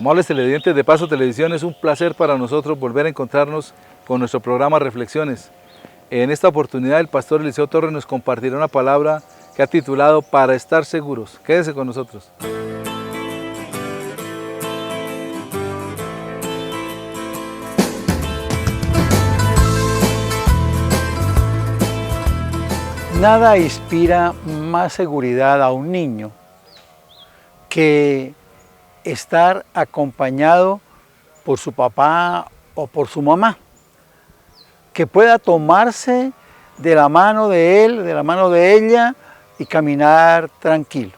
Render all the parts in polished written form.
Amables televidentes de Paso Televisión, es un placer para nosotros volver a encontrarnos con nuestro programa Reflexiones. En esta oportunidad el pastor Eliseo Torres nos compartirá una palabra que ha titulado Para estar seguros. Quédese con nosotros. Nada inspira más seguridad a un niño que estar acompañado por su papá o por su mamá, que pueda tomarse de la mano de él, de la mano de ella y caminar tranquilo.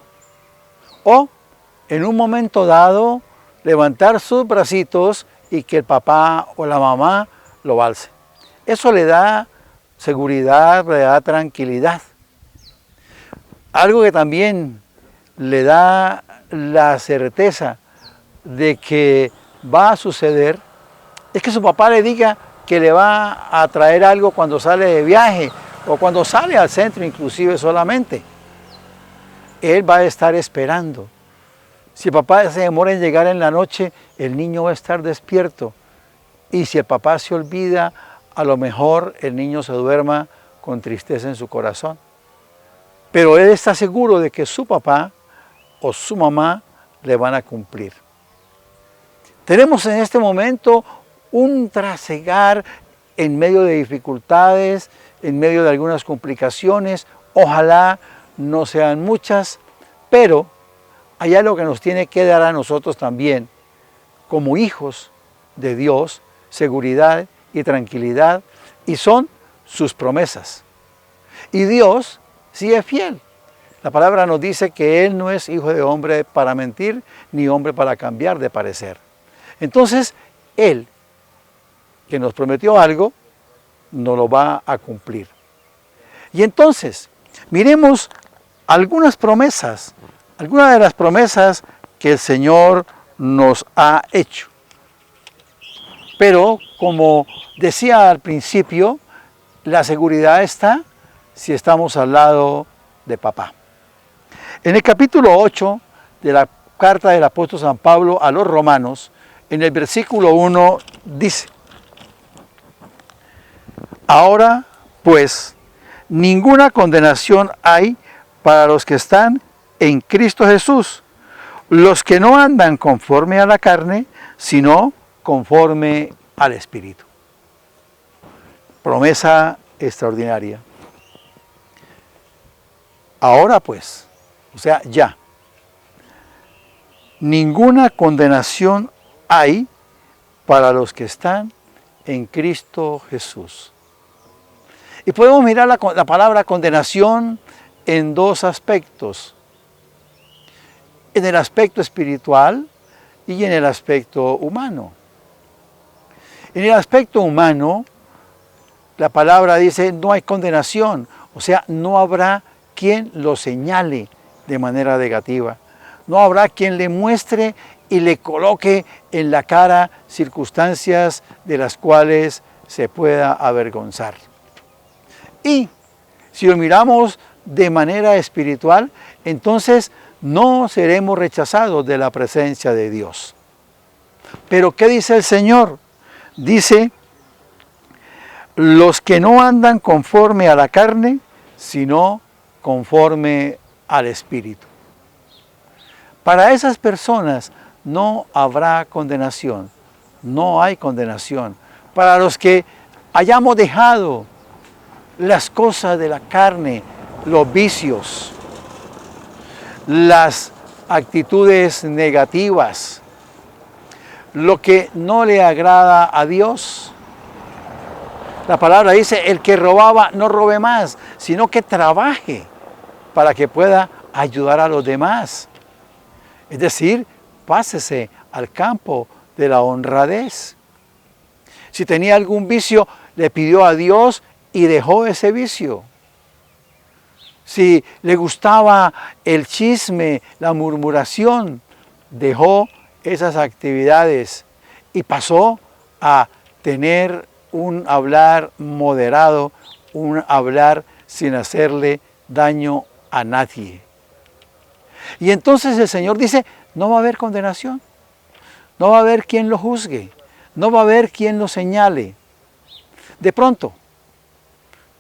O en un momento dado levantar sus bracitos y que el papá o la mamá lo alce. Eso le da seguridad, le da tranquilidad. Algo que también le da la certeza de que va a suceder es que su papá le diga que le va a traer algo cuando sale de viaje o cuando sale al centro inclusive solamente. Él va a estar esperando. Si el papá se demora en llegar en la noche, el niño va a estar despierto. Y si el papá se olvida, a lo mejor el niño se duerma con tristeza en su corazón. Pero él está seguro de que su papá o su mamá le van a cumplir. Tenemos en este momento un trasegar en medio de dificultades, en medio de algunas complicaciones. Ojalá no sean muchas, pero hay algo que nos tiene que dar a nosotros también, como hijos de Dios, seguridad y tranquilidad, y son sus promesas. Y Dios sí es fiel. La palabra nos dice que Él no es hijo de hombre para mentir, ni hombre para cambiar de parecer. Entonces, Él, que nos prometió algo, nos lo va a cumplir. Y entonces, miremos algunas promesas, algunas de las promesas que el Señor nos ha hecho. Pero, como decía al principio, la seguridad está si estamos al lado de papá. En el capítulo 8 de la carta del apóstol San Pablo a los romanos, en el versículo 1 dice: Ahora, pues, ninguna condenación hay para los que están en Cristo Jesús, los que no andan conforme a la carne, sino conforme al Espíritu. Promesa extraordinaria. Ahora pues, o sea, ya, ninguna condenación hay para los que están en Cristo Jesús. Y podemos mirar la palabra condenación en dos aspectos: en el aspecto espiritual y en el aspecto humano. En el aspecto humano, la palabra dice no hay condenación, o sea, no habrá quien lo señale de manera negativa. No habrá quien le muestre y le coloque en la cara circunstancias de las cuales se pueda avergonzar. Y si lo miramos de manera espiritual, entonces no seremos rechazados de la presencia de Dios. Pero ¿qué dice el Señor? Dice: los que no andan conforme a la carne, sino conforme al Espíritu. Para esas personas no habrá condenación, no hay condenación. Para los que hayamos dejado las cosas de la carne, los vicios, las actitudes negativas, lo que no le agrada a Dios. La palabra dice, el que robaba no robe más, sino que trabaje para que pueda ayudar a los demás. Es decir, pásese al campo de la honradez. Si tenía algún vicio, le pidió a Dios y dejó ese vicio. Si le gustaba el chisme, la murmuración, dejó esas actividades y pasó a tener un hablar moderado, un hablar sin hacerle daño a nadie. Y entonces el Señor dice, no va a haber condenación. no va a haber quien lo juzgue, no va a haber quien lo señale. De pronto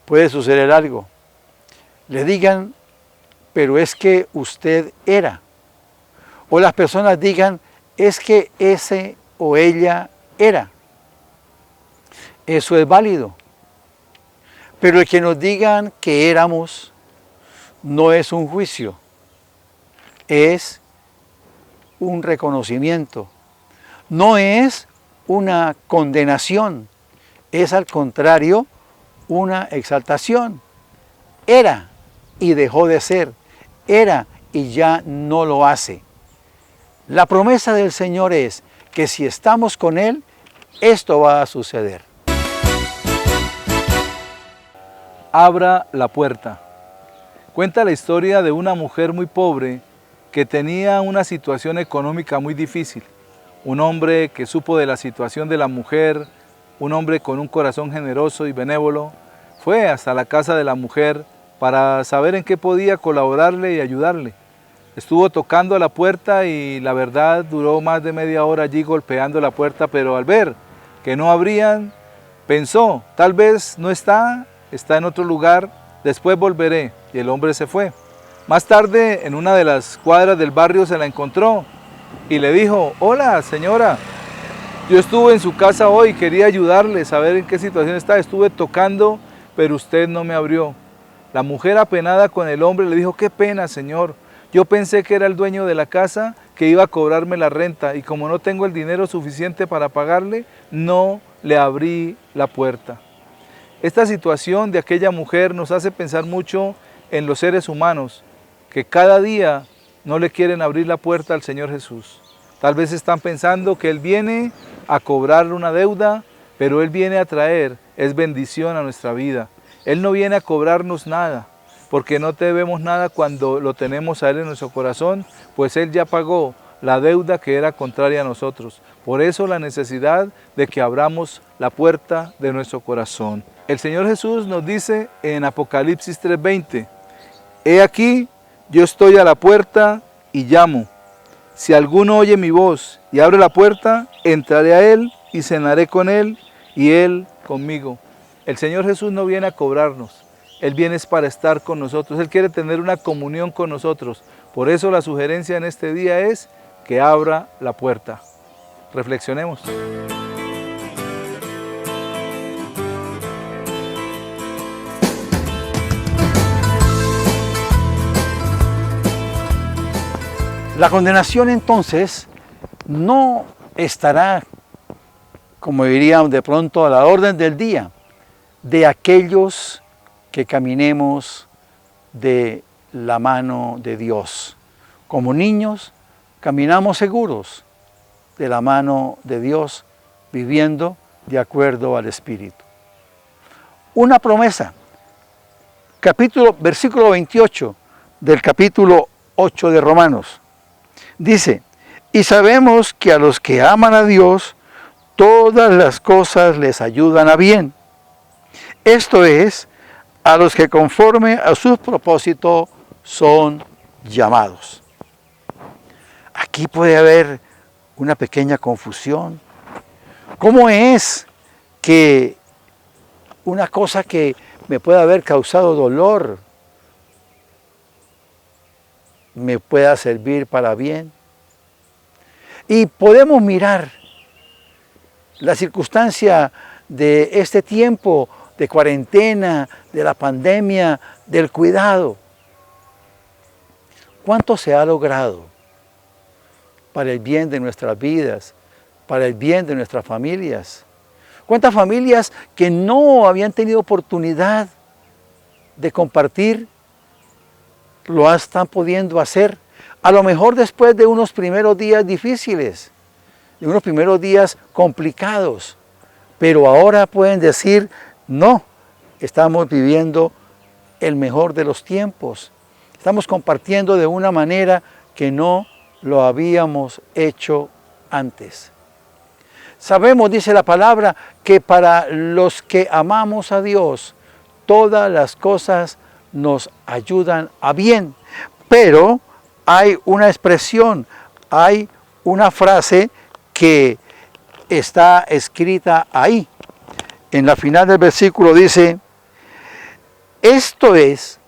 puede suceder algo. Le digan, pero es que usted era. O las personas digan, es que ese o ella era. Eso es válido. Pero el que nos digan que éramos no es un juicio, es un reconocimiento. No es una condenación, es al contrario una exaltación. Era y dejó de ser, era y ya no lo hace. La promesa del Señor es que si estamos con Él, esto va a suceder. Abra la puerta. Cuenta la historia de una mujer muy pobre que tenía una situación económica muy difícil. Un hombre que supo de la situación de la mujer, un hombre con un corazón generoso y benévolo, fue hasta la casa de la mujer para saber en qué podía colaborarle y ayudarle. Estuvo tocando a la puerta y la verdad duró más de media hora allí golpeando la puerta, pero al ver que no abrían, pensó, tal vez no está en otro lugar, después volveré. Y el hombre se fue. Más tarde, en una de las cuadras del barrio se la encontró y le dijo, hola señora, yo estuve en su casa hoy, quería ayudarle, saber en qué situación está, estuve tocando, pero usted no me abrió. La mujer, apenada con el hombre, le dijo, qué pena señor, yo pensé que era el dueño de la casa que iba a cobrarme la renta y como no tengo el dinero suficiente para pagarle, no le abrí la puerta. Esta situación de aquella mujer nos hace pensar mucho en los seres humanos, que cada día no le quieren abrir la puerta al Señor Jesús. Tal vez están pensando que Él viene a cobrar una deuda, pero Él viene a traer, es bendición a nuestra vida. Él no viene a cobrarnos nada, porque no debemos nada cuando lo tenemos a Él en nuestro corazón, pues Él ya pagó la deuda que era contraria a nosotros. Por eso la necesidad de que abramos la puerta de nuestro corazón. El Señor Jesús nos dice en Apocalipsis 3:20, he aquí, yo estoy a la puerta y llamo. Si alguno oye mi voz y abre la puerta, entraré a Él y cenaré con Él y Él conmigo. El Señor Jesús no viene a cobrarnos, Él viene para estar con nosotros, Él quiere tener una comunión con nosotros. Por eso la sugerencia en este día es que abra la puerta. Reflexionemos. La condenación entonces no estará, como diríamos de pronto, a la orden del día de aquellos que caminemos de la mano de Dios. Como niños caminamos seguros de la mano de Dios, viviendo de acuerdo al Espíritu. Una promesa, versículo 28 del capítulo 8 de Romanos. Dice, y sabemos que a los que aman a Dios, todas las cosas les ayudan a bien. Esto es, a los que conforme a su propósito son llamados. Aquí puede haber una pequeña confusión. ¿Cómo es que una cosa que me puede haber causado dolor me pueda servir para bien? Y podemos mirar la circunstancia de este tiempo de cuarentena, de la pandemia, del cuidado. ¿Cuánto se ha logrado para el bien de nuestras vidas, para el bien de nuestras familias? ¿Cuántas familias que no habían tenido oportunidad de compartir lo están pudiendo hacer? A lo mejor después de unos primeros días difíciles, de unos primeros días complicados, pero ahora pueden decir, no, estamos viviendo el mejor de los tiempos. Estamos compartiendo de una manera que no lo habíamos hecho antes. Sabemos, dice la palabra, que para los que amamos a Dios, todas las cosas nos ayudan a bien. Pero hay una expresión, hay una frase que está escrita ahí. En la final del versículo dice, esto es,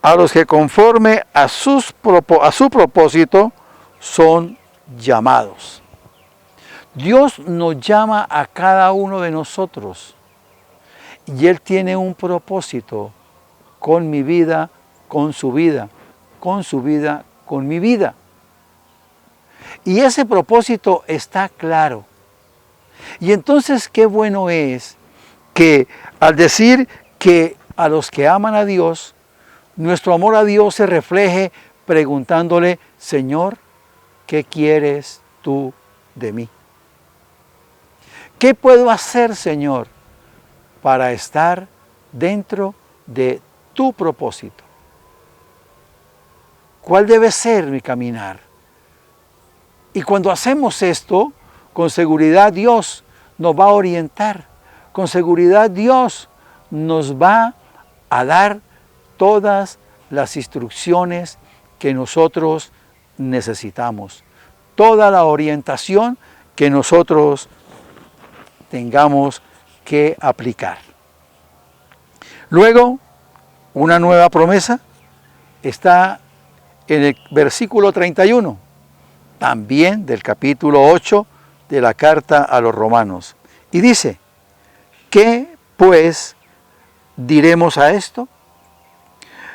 a los que conforme a su propósito son llamados. Dios nos llama a cada uno de nosotros y Él tiene un propósito con mi vida, con su vida, con su vida, con mi vida. Y ese propósito está claro. Y entonces qué bueno es que al decir que a los que aman a Dios, nuestro amor a Dios se refleje preguntándole, Señor, ¿qué quieres tú de mí? ¿Qué puedo hacer, Señor, para estar dentro de tu propósito? ¿Cuál debe ser mi caminar? Y cuando hacemos esto, con seguridad Dios nos va a orientar. Con seguridad Dios nos va a dar todas las instrucciones que nosotros necesitamos. Toda la orientación que nosotros tengamos que aplicar. Luego, una nueva promesa está en el versículo 31, también del capítulo 8 de la carta a los Romanos. Y dice, ¿qué pues diremos a esto?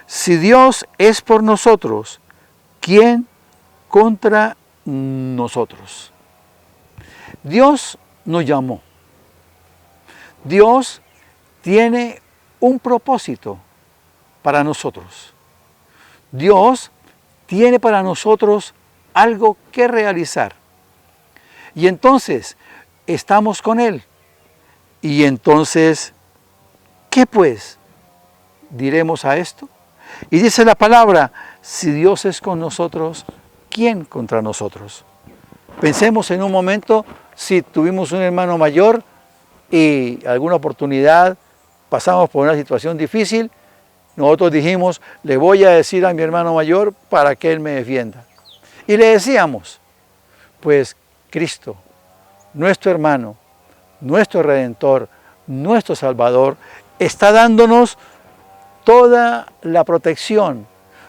Si Dios es por nosotros, ¿quién contra nosotros? Dios nos llamó. Dios tiene un propósito para nosotros. Dios tiene para nosotros algo que realizar. Y entonces estamos con Él. Y entonces, ¿qué pues diremos a esto? Y dice la palabra, si Dios es con nosotros, ¿quién contra nosotros? Pensemos en un momento, si tuvimos un hermano mayor y alguna oportunidad pasamos por una situación difícil, nosotros dijimos, le voy a decir a mi hermano mayor para que él me defienda. Y le decíamos, pues Cristo, nuestro hermano, nuestro Redentor, nuestro Salvador, está dándonos toda la protección,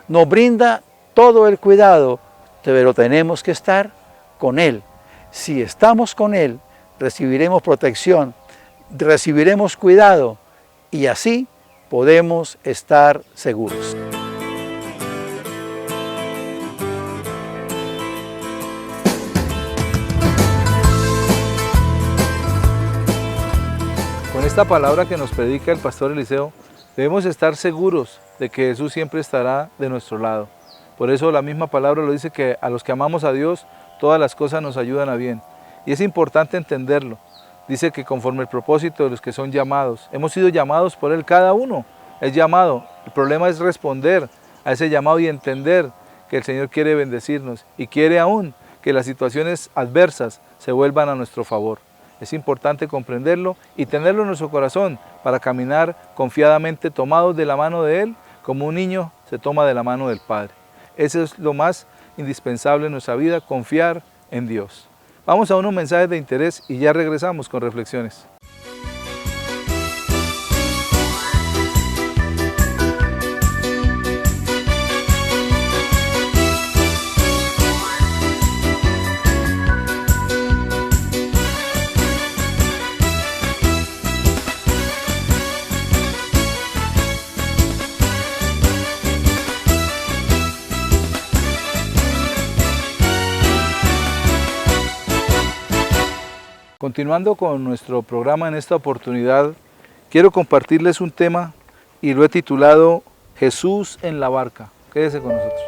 nos brinda todo el cuidado, pero tenemos que estar con Él. Si estamos con Él, recibiremos protección, recibiremos cuidado y así podemos estar seguros. Con esta palabra que nos predica el pastor Eliseo, debemos estar seguros de que Jesús siempre estará de nuestro lado. Por eso la misma palabra lo dice, que a los que amamos a Dios, todas las cosas nos ayudan a bien. Y es importante entenderlo. Dice que conforme el propósito de los que son llamados, hemos sido llamados por Él, cada uno es llamado. El problema es responder a ese llamado y entender que el Señor quiere bendecirnos y quiere aún que las situaciones adversas se vuelvan a nuestro favor. Es importante comprenderlo y tenerlo en nuestro corazón para caminar confiadamente tomados de la mano de Él, como un niño se toma de la mano del Padre. Eso es lo más indispensable en nuestra vida, confiar en Dios. Vamos a unos mensajes de interés y ya regresamos con reflexiones. Continuando con nuestro programa en esta oportunidad, quiero compartirles un tema y lo he titulado Jesús en la barca. Quédese con nosotros.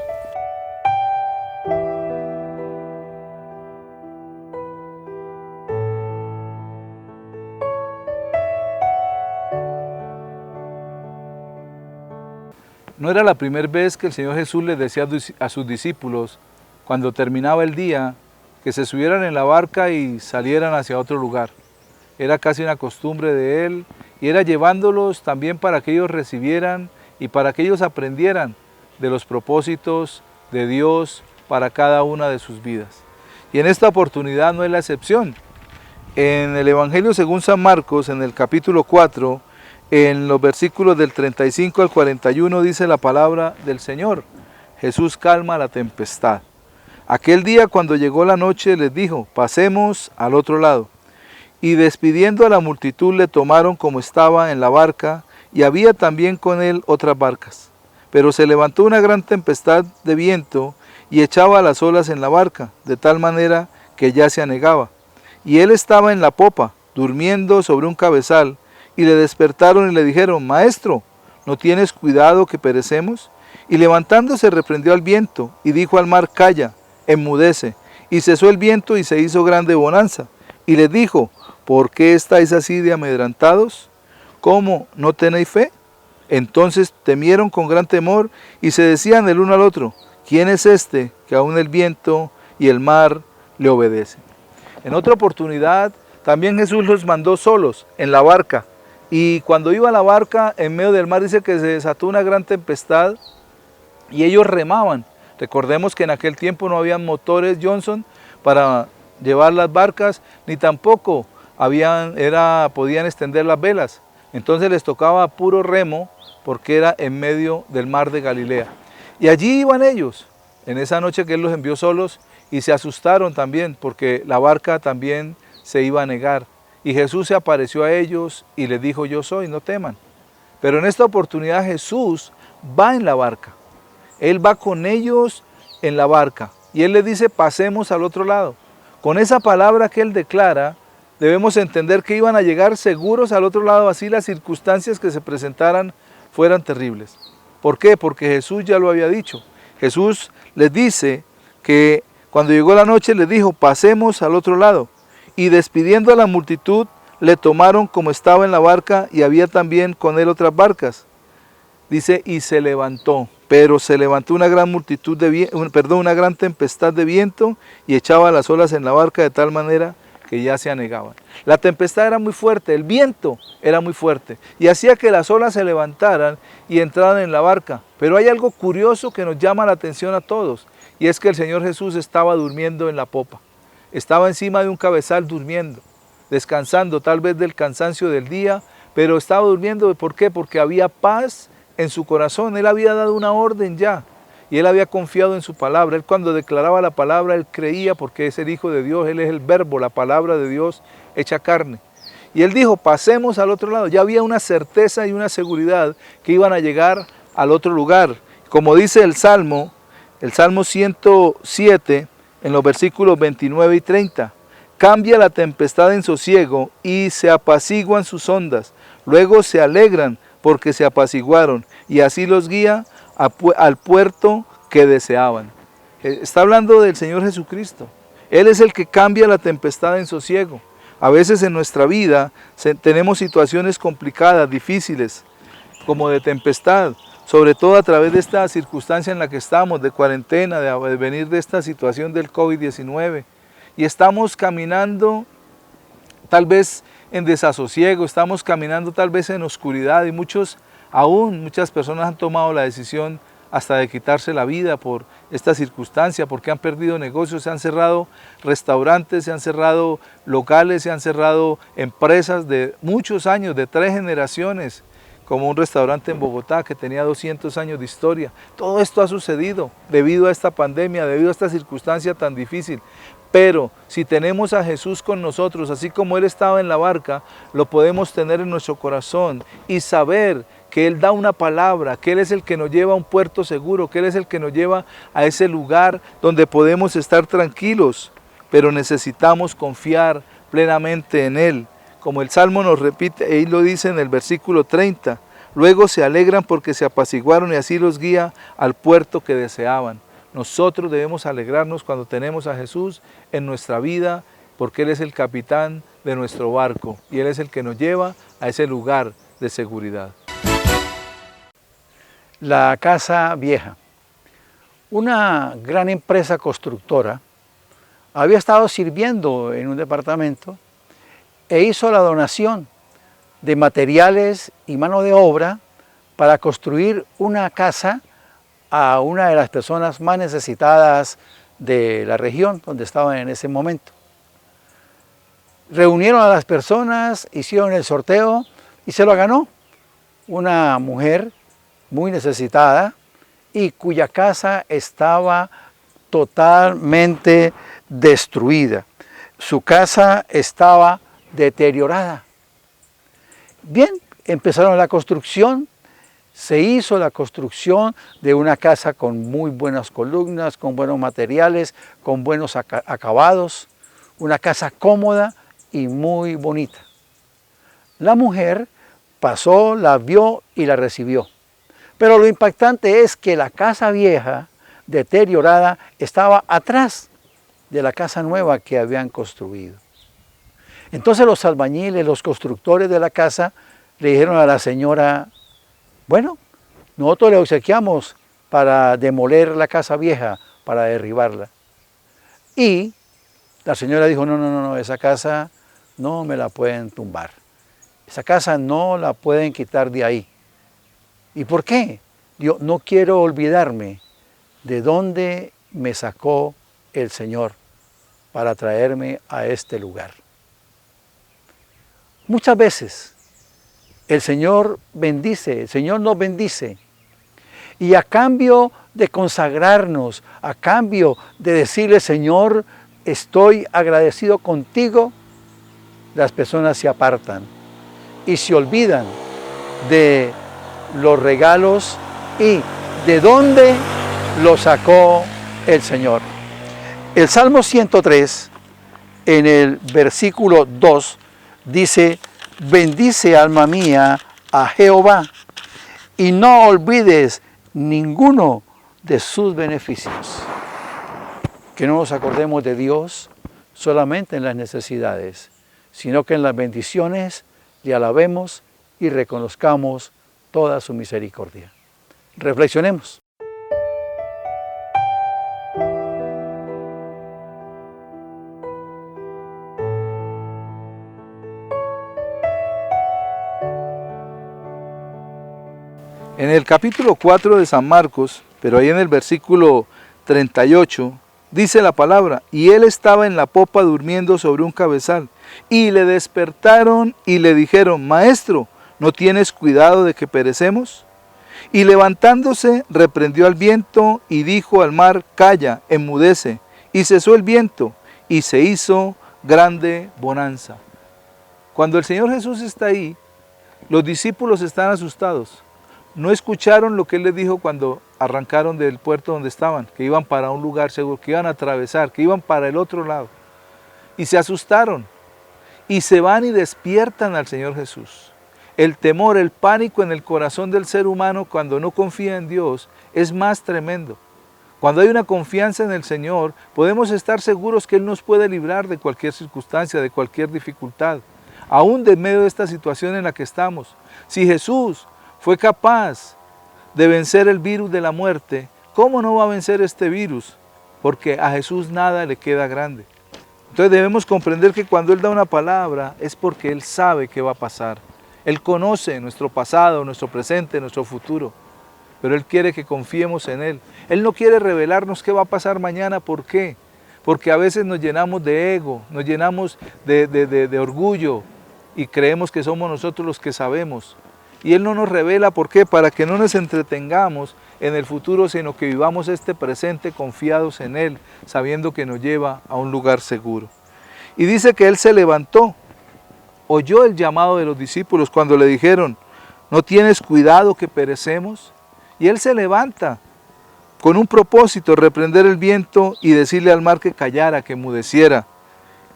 No era la primera vez que el Señor Jesús les decía a sus discípulos, cuando terminaba el día, que se subieran en la barca y salieran hacia otro lugar. Era casi una costumbre de Él y era llevándolos también para que ellos recibieran y para que ellos aprendieran de los propósitos de Dios para cada una de sus vidas. Y en esta oportunidad no es la excepción. En el Evangelio según San Marcos, en el capítulo 4, en los versículos del 35 al 41 dice la palabra del Señor: Jesús calma la tempestad. Aquel día, cuando llegó la noche, les dijo: pasemos al otro lado. Y despidiendo a la multitud, le tomaron como estaba en la barca, y había también con él otras barcas. Pero se levantó una gran tempestad de viento, y echaba las olas en la barca, de tal manera que ya se anegaba. Y él estaba en la popa, durmiendo sobre un cabezal, y le despertaron y le dijeron: Maestro, ¿no tienes cuidado que perecemos? Y levantándose reprendió al viento, y dijo al mar: Calla, enmudece. Y cesó el viento, y se hizo grande bonanza. Y les dijo: ¿por qué estáis así de amedrentados? ¿Cómo no tenéis fe? Entonces temieron con gran temor, y se decían el uno al otro: ¿quién es este que aun el viento y el mar le obedecen? En otra oportunidad, también Jesús los mandó solos en la barca. Y cuando iba la barca en medio del mar, dice que se desató una gran tempestad y ellos remaban. Recordemos que en aquel tiempo no habían motores Johnson para llevar las barcas, ni tampoco podían extender las velas. Entonces les tocaba puro remo, porque era en medio del mar de Galilea. Y allí iban ellos, en esa noche que Él los envió solos, y se asustaron también, porque la barca también se iba a negar. Y Jesús se apareció a ellos y les dijo: yo soy, no teman. Pero en esta oportunidad Jesús va en la barca. Él va con ellos en la barca. Y Él les dice: pasemos al otro lado. Con esa palabra que Él declara, debemos entender que iban a llegar seguros al otro lado, así las circunstancias que se presentaran fueran terribles. ¿Por qué? Porque Jesús ya lo había dicho. Jesús les dice que cuando llegó la noche les dijo: pasemos al otro lado. Y despidiendo a la multitud, le tomaron como estaba en la barca, y había también con él otras barcas. Dice: y se levantó, pero se levantó una gran una gran tempestad de viento, y echaba las olas en la barca de tal manera que ya se anegaban. La tempestad era muy fuerte, el viento era muy fuerte, y hacía que las olas se levantaran y entraran en la barca. Pero hay algo curioso que nos llama la atención a todos, y es que el Señor Jesús estaba durmiendo en la popa. Estaba encima de un cabezal durmiendo, descansando tal vez del cansancio del día, pero estaba durmiendo. ¿Por qué? Porque había paz en su corazón. Él había dado una orden ya, y Él había confiado en su palabra. Él, cuando declaraba la palabra, Él creía, porque es el Hijo de Dios. Él es el verbo, la palabra de Dios hecha carne. Y Él dijo: pasemos al otro lado. Ya había una certeza y una seguridad que iban a llegar al otro lugar. Como dice el Salmo 107, en los versículos 29 y 30. Cambia la tempestad en sosiego, y se apaciguan sus ondas. Luego se alegran porque se apaciguaron, y así los guía al puerto que deseaban. Está hablando del Señor Jesucristo. Él es el que cambia la tempestad en sosiego. A veces en nuestra vida tenemos situaciones complicadas, difíciles, como de tempestad, sobre todo a través de esta circunstancia en la que estamos, de cuarentena, de venir de esta situación del COVID-19. Y estamos caminando tal vez en desasosiego, estamos caminando tal vez en oscuridad, y muchas personas han tomado la decisión hasta de quitarse la vida por esta circunstancia, porque han perdido negocios, se han cerrado restaurantes, se han cerrado locales, se han cerrado empresas de muchos años, de 3 generaciones, como un restaurante en Bogotá que tenía 200 años de historia. Todo esto ha sucedido debido a esta pandemia, debido a esta circunstancia tan difícil. Pero si tenemos a Jesús con nosotros, así como Él estaba en la barca, lo podemos tener en nuestro corazón y saber que Él da una palabra, que Él es el que nos lleva a un puerto seguro, que Él es el que nos lleva a ese lugar donde podemos estar tranquilos. Pero necesitamos confiar plenamente en Él. Como el Salmo nos repite, Él lo dice en el versículo 30, luego se alegran porque se apaciguaron, y así los guía al puerto que deseaban. Nosotros debemos alegrarnos cuando tenemos a Jesús en nuestra vida, porque Él es el capitán de nuestro barco, y Él es el que nos lleva a ese lugar de seguridad. La Casa Vieja. Una gran empresa constructora había estado sirviendo en un departamento e hizo la donación de materiales y mano de obra para construir una casa a una de las personas más necesitadas de la región donde estaban en ese momento. Reunieron a las personas, hicieron el sorteo y se lo ganó una mujer muy necesitada y cuya casa estaba totalmente destruida. Su casa estaba deteriorada. Bien, empezaron la construcción. Se hizo la construcción de una casa con muy buenas columnas, con buenos materiales, con buenos acabados. Una casa cómoda y muy bonita. La mujer pasó, la vio y la recibió. Pero lo impactante es que la casa vieja, deteriorada, estaba atrás de la casa nueva que habían construido. Entonces los albañiles, los constructores de la casa, le dijeron a la señora: bueno, nosotros le obsequiamos para demoler la casa vieja, para derribarla. Y la señora dijo: no, esa casa no me la pueden tumbar. Esa casa no la pueden quitar de ahí. ¿Y por qué? Yo no quiero olvidarme de dónde me sacó el Señor para traerme a este lugar. Muchas veces el Señor bendice, el Señor nos bendice. Y a cambio de consagrarnos, a cambio de decirle: Señor, estoy agradecido contigo, las personas se apartan y se olvidan de los regalos y de dónde los sacó el Señor. El Salmo 103, en el versículo 2, dice: bendice, alma mía, a Jehová, y no olvides ninguno de sus beneficios. Que no nos acordemos de Dios solamente en las necesidades, sino que en las bendiciones le alabemos y reconozcamos toda su misericordia. Reflexionemos. En el capítulo 4 de San Marcos, pero ahí en el versículo 38, dice la palabra: y él estaba en la popa durmiendo sobre un cabezal, y le despertaron y le dijeron: Maestro, ¿no tienes cuidado de que perecemos? Y levantándose, reprendió al viento y dijo al mar: Calla, enmudece. Y cesó el viento, y se hizo grande bonanza. Cuando el Señor Jesús está ahí, los discípulos están asustados. No escucharon lo que Él les dijo cuando arrancaron del puerto donde estaban, que iban para un lugar seguro, que iban a atravesar, que iban para el otro lado. Y se asustaron, y se van y despiertan al Señor Jesús. El temor, el pánico en el corazón del ser humano cuando no confía en Dios es más tremendo. Cuando hay una confianza en el Señor, podemos estar seguros que Él nos puede librar de cualquier circunstancia, de cualquier dificultad, aún de medio de esta situación en la que estamos. Si Jesús fue capaz de vencer el virus de la muerte, ¿cómo no va a vencer este virus? Porque a Jesús nada le queda grande. Entonces debemos comprender que cuando Él da una palabra es porque Él sabe qué va a pasar. Él conoce nuestro pasado, nuestro presente, nuestro futuro, pero Él quiere que confiemos en Él. Él no quiere revelarnos qué va a pasar mañana. ¿Por qué? Porque a veces nos llenamos de ego, nos llenamos de orgullo y creemos que somos nosotros los que sabemos. Y Él no nos revela, ¿por qué? Para que no nos entretengamos en el futuro, sino que vivamos este presente confiados en Él, sabiendo que nos lleva a un lugar seguro. Y dice que Él se levantó, oyó el llamado de los discípulos cuando le dijeron: ¿no tienes cuidado que perecemos? Y Él se levanta con un propósito: reprender el viento y decirle al mar que callara, que enmudeciera.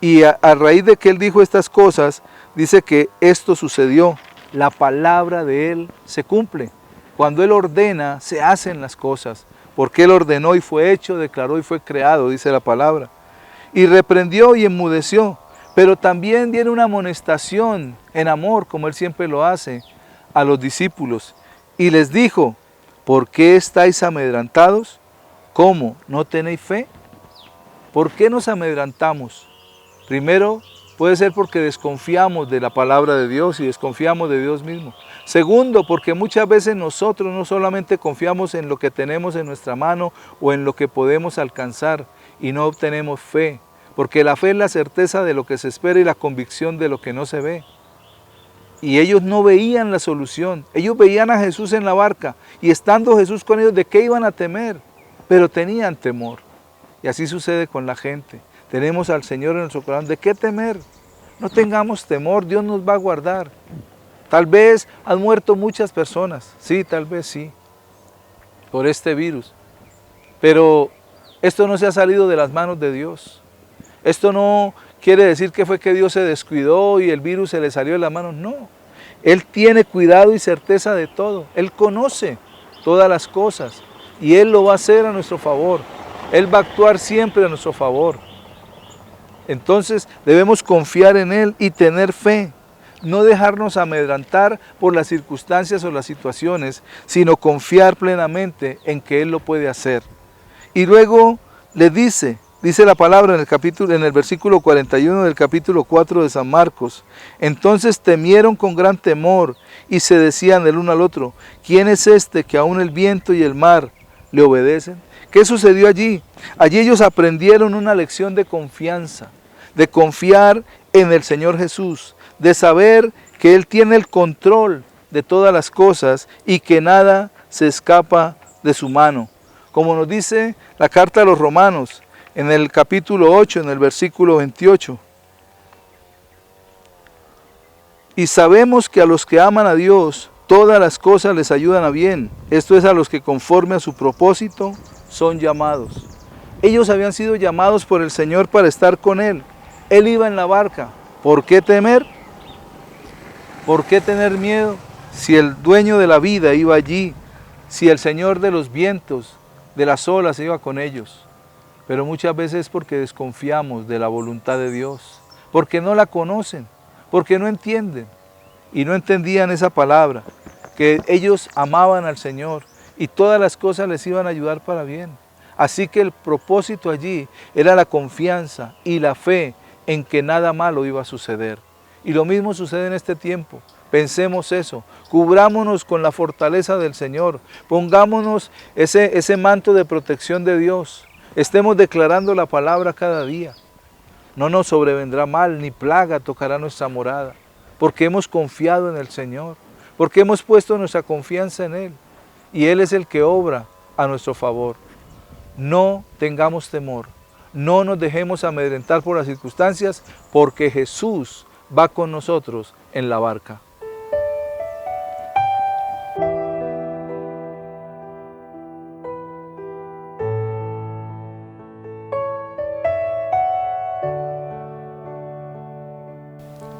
Y a raíz de que Él dijo estas cosas, dice que esto sucedió. La palabra de Él se cumple. Cuando Él ordena, se hacen las cosas. Porque Él ordenó y fue hecho, declaró y fue creado, dice la palabra. Y reprendió y enmudeció. Pero también viene una amonestación en amor, como Él siempre lo hace, a los discípulos. Y les dijo: ¿por qué estáis amedrentados? ¿Cómo? ¿No tenéis fe? ¿Por qué nos amedrentamos? Primero, puede ser porque desconfiamos de la palabra de Dios y desconfiamos de Dios mismo. Segundo, porque muchas veces nosotros no solamente confiamos en lo que tenemos en nuestra mano o en lo que podemos alcanzar. y no obtenemos fe, porque la fe es la certeza de lo que se espera y la convicción de lo que no se ve. Y ellos no veían la solución, ellos veían a Jesús en la barca, y estando Jesús con ellos, ¿de qué iban a temer? Pero tenían temor. Y así sucede con la gente. Tenemos al Señor en nuestro corazón, ¿de qué temer? No tengamos temor, Dios nos va a guardar. Tal vez han muerto muchas personas, sí, tal vez sí, por este virus. Pero esto no se ha salido de las manos de Dios. Esto no quiere decir que fue que Dios se descuidó y el virus se le salió de las manos, no. Él tiene cuidado y certeza de todo. Él conoce todas las cosas y Él lo va a hacer a nuestro favor. Él va a actuar siempre a nuestro favor. Entonces debemos confiar en Él y tener fe. No dejarnos amedrentar por las circunstancias o las situaciones, sino confiar plenamente en que Él lo puede hacer. Y luego le dice la palabra en el versículo 41 del capítulo 4 de San Marcos: entonces temieron con gran temor y se decían el uno al otro: ¿quién es este que aún el viento y el mar le obedecen? ¿Qué sucedió allí? Allí ellos aprendieron una lección de confianza, de confiar en el Señor Jesús, de saber que Él tiene el control de todas las cosas y que nada se escapa de su mano. Como nos dice la carta a los Romanos, en el capítulo 8, en el versículo 28. Y sabemos que a los que aman a Dios, todas las cosas les ayudan a bien. Esto es, a los que conforme a su propósito son llamados. Ellos habían sido llamados por el Señor para estar con Él. Él iba en la barca. ¿Por qué temer? ¿Por qué tener miedo? Si el dueño de la vida iba allí, si el Señor de los vientos, de las olas iba con ellos. Pero muchas veces es porque desconfiamos de la voluntad de Dios, porque no la conocen, porque no entienden. Y no entendían esa palabra, que ellos amaban al Señor y todas las cosas les iban a ayudar para bien. Así que el propósito allí era la confianza y la fe en que nada malo iba a suceder. Y lo mismo sucede en este tiempo. Pensemos eso, cubrámonos con la fortaleza del Señor, pongámonos ese manto de protección de Dios, estemos declarando la palabra cada día. No nos sobrevendrá mal, ni plaga tocará nuestra morada, porque hemos confiado en el Señor, porque hemos puesto nuestra confianza en Él, y Él es el que obra a nuestro favor. No tengamos temor, no nos dejemos amedrentar por las circunstancias, porque Jesús va con nosotros en la barca.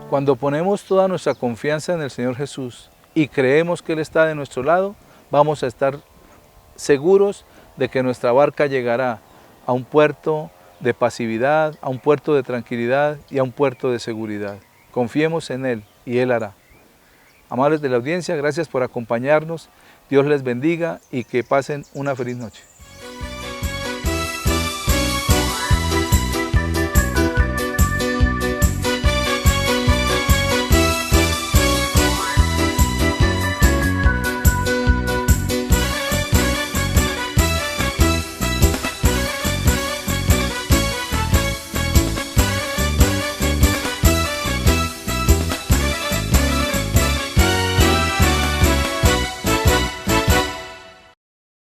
Cuando ponemos toda nuestra confianza en el Señor Jesús y creemos que Él está de nuestro lado, vamos a estar seguros de que nuestra barca llegará a un puerto de pasividad, a un puerto de tranquilidad y a un puerto de seguridad. Confiemos en Él y Él hará. Amables de la audiencia, gracias por acompañarnos. Dios les bendiga y que pasen una feliz noche.